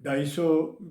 250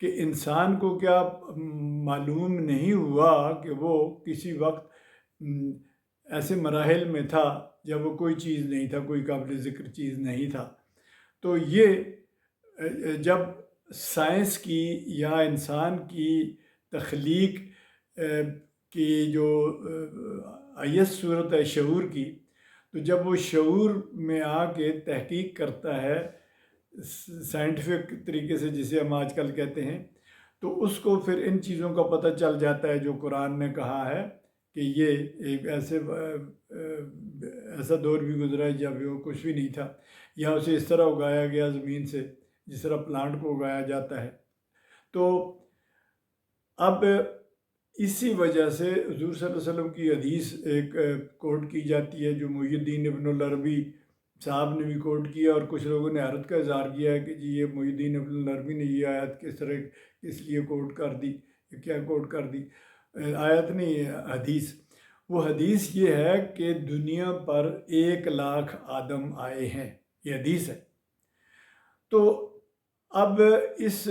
کہ انسان کو کیا معلوم نہیں ہوا کہ وہ کسی وقت ایسے مراحل میں تھا جب وہ کوئی چیز نہیں تھا، کوئی قابل ذکر چیز نہیں تھا. تو یہ جب سائنس کی یا انسان کی تخلیق کی جو ایس صورت ہے شعور کی، تو جب وہ شعور میں آ کے تحقیق کرتا ہے سائنٹیفک طریقے سے، جسے ہم آج کل کہتے ہیں، تو اس کو پھر ان چیزوں کا پتہ چل جاتا ہے جو قرآن نے کہا ہے کہ یہ ایک ایسا دور بھی گزرا ہے جب وہ کچھ بھی نہیں تھا، یا اسے اس طرح اگایا گیا زمین سے جس طرح پلانٹ کو اگایا جاتا ہے. تو اب اسی وجہ سے حضور صلی اللہ علیہ وسلم کی حدیث ایک کوٹ کی جاتی ہے جو محی الدین ابن العربی صاحب نے بھی کوٹ کیا، اور کچھ لوگوں نے حیرت کا اظہار کیا ہے کہ جی یہ محی الدین ابن العربی نے یہ آیت کس طرح اس لیے کوٹ کر دی، کیا کوٹ کر دی. آیت نہیں، حدیث. وہ حدیث یہ ہے کہ دنیا پر 1,00,000 آدم آئے ہیں، یہ حدیث ہے. تو اب اس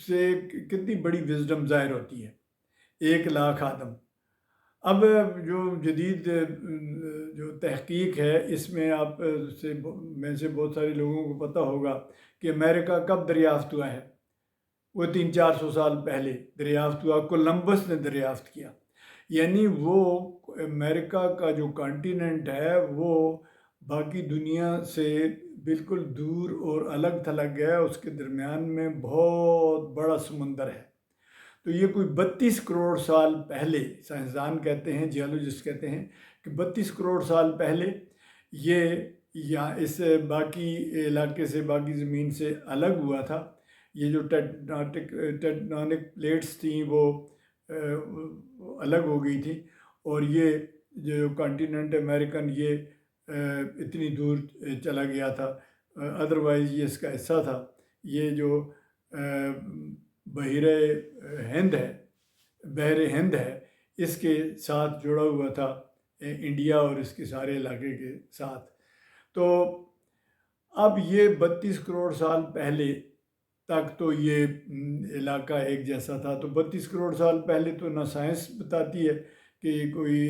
سے کتنی بڑی وزڈم ظاہر ہوتی ہے، 1,00,000 آدم. اب جو جدید جو تحقیق ہے اس میں آپ میں سے بہت سارے لوگوں کو پتہ ہوگا کہ امریکہ کب دریافت ہوا ہے. وہ 300-400 سال پہلے دریافت ہوا، کولمبس نے دریافت کیا. یعنی وہ امریکہ کا جو کانٹیننٹ ہے وہ باقی دنیا سے بالکل دور اور الگ تھلگ ہے، اس کے درمیان میں بہت بڑا سمندر ہے. تو یہ کوئی 32 کروڑ سال پہلے، سائنسدان کہتے ہیں، جیولوجسٹ کہتے ہیں کہ 32 کروڑ سال پہلے یہ یا اس باقی علاقے سے، باقی زمین سے الگ ہوا تھا. یہ جو ٹیکٹونک پلیٹس تھیں وہ الگ ہو گئی تھی، اور یہ جو کانٹیننٹ امریکن یہ اتنی دور چلا گیا تھا. ادروائز یہ اس کا حصہ تھا. یہ جو بحر ہند ہے اس کے ساتھ جڑا ہوا تھا انڈیا اور اس کے سارے علاقے کے ساتھ. تو اب یہ 32 کروڑ سال پہلے تک تو یہ علاقہ ایک جیسا تھا. تو 32 کروڑ سال پہلے تو نہ سائنس بتاتی ہے کہ کوئی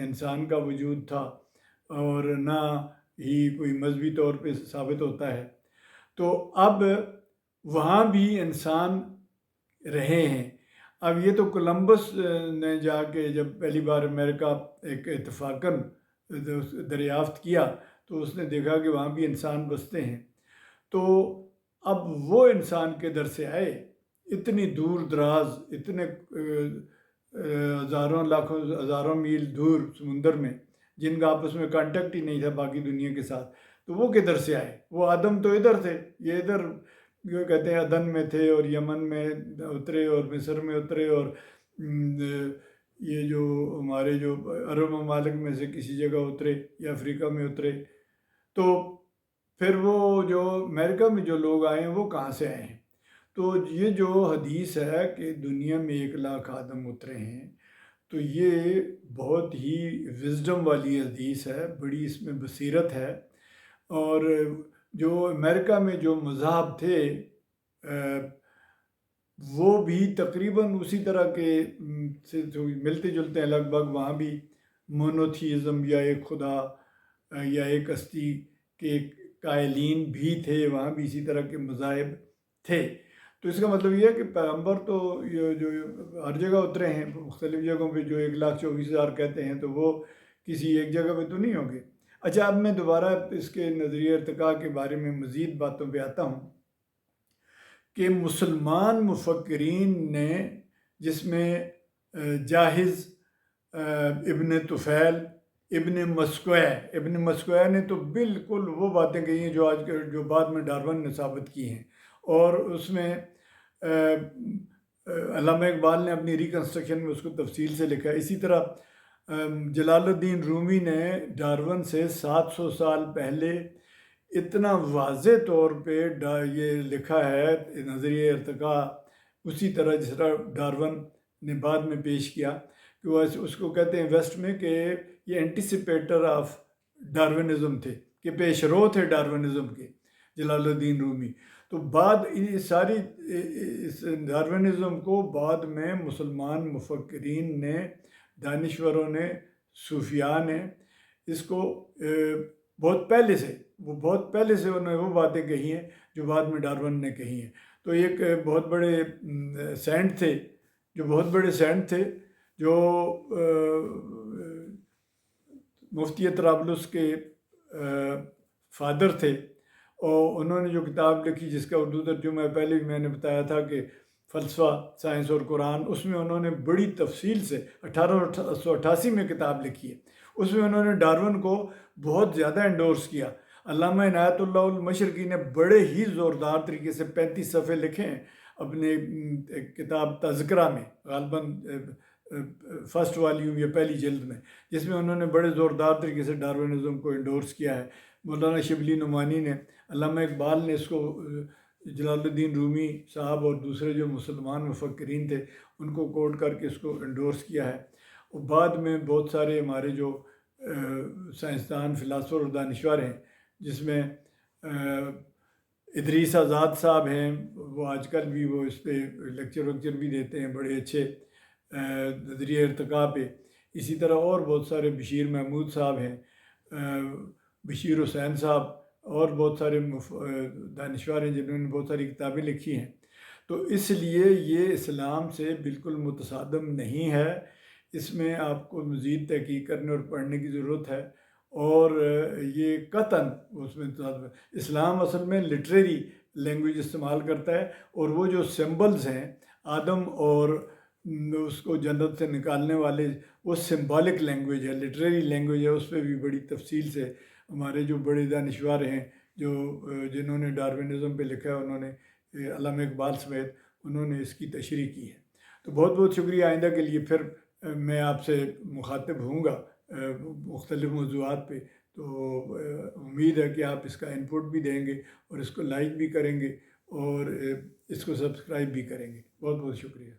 انسان کا وجود تھا، اور نہ ہی کوئی مذہبی طور پہ ثابت ہوتا ہے. تو اب وہاں بھی انسان رہے ہیں. اب یہ تو کولمبس نے جا کے جب پہلی بار امریکہ ایک اتفاقاً دریافت کیا تو اس نے دیکھا کہ وہاں بھی انسان بستے ہیں. تو اب وہ انسان کے در سے آئے اتنی دور دراز، اتنے ہزاروں میل دور سمندر میں، جن کا آپس میں کانٹیکٹ ہی نہیں تھا باقی دنیا کے ساتھ. تو وہ کدھر سے آئے؟ وہ آدم تو ادھر تھے، یہ ادھر جو کہتے ہیں عدن میں تھے، اور یمن میں اترے، اور مصر میں اترے، اور یہ جو ہمارے جو عرب ممالک میں سے کسی جگہ اترے، یا افریقہ میں اترے. تو پھر وہ جو امریکہ میں جو لوگ آئے ہیں وہ کہاں سے آئے ہیں؟ تو یہ جو حدیث ہے کہ دنیا میں 1,00,000 آدم اترے ہیں، تو یہ بہت ہی وزڈم والی حدیث ہے، بڑی اس میں بصیرت ہے. اور جو امریکہ میں جو مذاہب تھے وہ بھی تقریباً اسی طرح کے سے ملتے جلتے ہیں لگ بھگ. وہاں بھی مونوتھیزم یا ایک خدا یا ایک ہستی کے قائلین بھی تھے، وہاں بھی اسی طرح کے مذاہب تھے. تو اس کا مطلب یہ ہے کہ پیغمبر تو یہ جو ہر جگہ اترے ہیں، مختلف جگہوں پہ، جو 1,24,000 کہتے ہیں، تو وہ کسی ایک جگہ پہ تو نہیں ہوں گے. اچھا، اب میں دوبارہ اس کے نظریہ ارتقاء کے بارے میں مزید باتوں پہ آتا ہوں کہ مسلمان مفکرین نے، جس میں جاہز، ابن طفیل، ابن مسکوہ نے تو بالکل وہ باتیں کہی ہیں جو بعد میں ڈارون نے ثابت کی ہیں. اور اس میں علامہ اقبال نے اپنی ریکنسٹرکشن میں اس کو تفصیل سے لکھا ہے. اسی طرح جلال الدین رومی نے ڈارون سے 700 سال پہلے اتنا واضح طور پہ یہ لکھا ہے نظریہ ارتقاء، اسی طرح جس طرح ڈارون نے بعد میں پیش کیا، کہ وہ اس کو کہتے ہیں ویسٹ میں کہ یہ اینٹیسپیٹر آف ڈارونزم تھے، کہ پیش رو تھے ڈارونزم کے، جلال الدین رومی. تو بعد یہ ساری اس ڈارونزم کو بعد میں مسلمان مفکرین نے، دانشوروں نے، صوفیاء نے اس کو بہت پہلے سے انہوں نے وہ باتیں کہی ہیں جو بعد میں ڈارون نے کہی ہیں۔ تو ایک بہت بڑے سینٹ تھے جو مفتی طرابلس کے فادر تھے، اور انہوں نے جو کتاب لکھی جس کا اردو ترجمہ پہلے بھی میں نے بتایا تھا کہ فلسفہ، سائنس اور قرآن، اس میں انہوں نے بڑی تفصیل سے 1888 میں کتاب لکھی ہے۔ اس میں انہوں نے ڈارون کو بہت زیادہ انڈورس کیا۔ علامہ عنایت اللہ المشرقی نے بڑے ہی زوردار طریقے سے 35 صفحے لکھے ہیں اپنے کتاب تذکرہ میں، غالباً فرسٹ والیوم یا پہلی جلد میں، جس میں انہوں نے بڑے زوردار طریقے سے ڈارونزم کو انڈورس کیا ہے۔ مولانا شبلی نعمانی نے، علامہ اقبال نے اس کو، جلال الدین رومی صاحب اور دوسرے جو مسلمان مفکرین تھے ان کو کوٹ کر کے اس کو انڈورس کیا ہے۔ اور بعد میں بہت سارے ہمارے جو سائنسدان، فلاسفر اور دانشور ہیں، جس میں ادریس آزاد صاحب ہیں، وہ آج کل بھی وہ اس پہ لیکچر بھی دیتے ہیں بڑے اچھے نظریہ ارتقاء پہ۔ اسی طرح اور بہت سارے بشیر محمود صاحب ہیں، بشیر حسین صاحب، اور بہت سارے دانشور ہیں جنہوں نے بہت ساری کتابیں لکھی ہیں۔ تو اس لیے یہ اسلام سے بالکل متصادم نہیں ہے، اس میں آپ کو مزید تحقیق کرنے اور پڑھنے کی ضرورت ہے، اور یہ قطعاً اس میں اسلام اصل میں لٹریری لینگویج استعمال کرتا ہے، اور وہ جو سمبلز ہیں آدم اور اس کو جنت سے نکالنے والے، وہ سمبولک لینگویج ہے، لٹریری لینگویج ہے۔ اس پہ بھی بڑی تفصیل سے ہمارے جو بڑے دانشور ہیں، جنہوں نے ڈارونزم پہ لکھا ہے، انہوں نے، علامہ اقبال سمیت، انہوں نے اس کی تشریح کی ہے۔ تو بہت بہت شکریہ۔ آئندہ کے لیے پھر میں آپ سے مخاطب ہوں گا مختلف موضوعات پہ، تو امید ہے کہ آپ اس کا انپٹ بھی دیں گے اور اس کو لائک بھی کریں گے اور اس کو سبسکرائب بھی کریں گے۔ بہت بہت شکریہ۔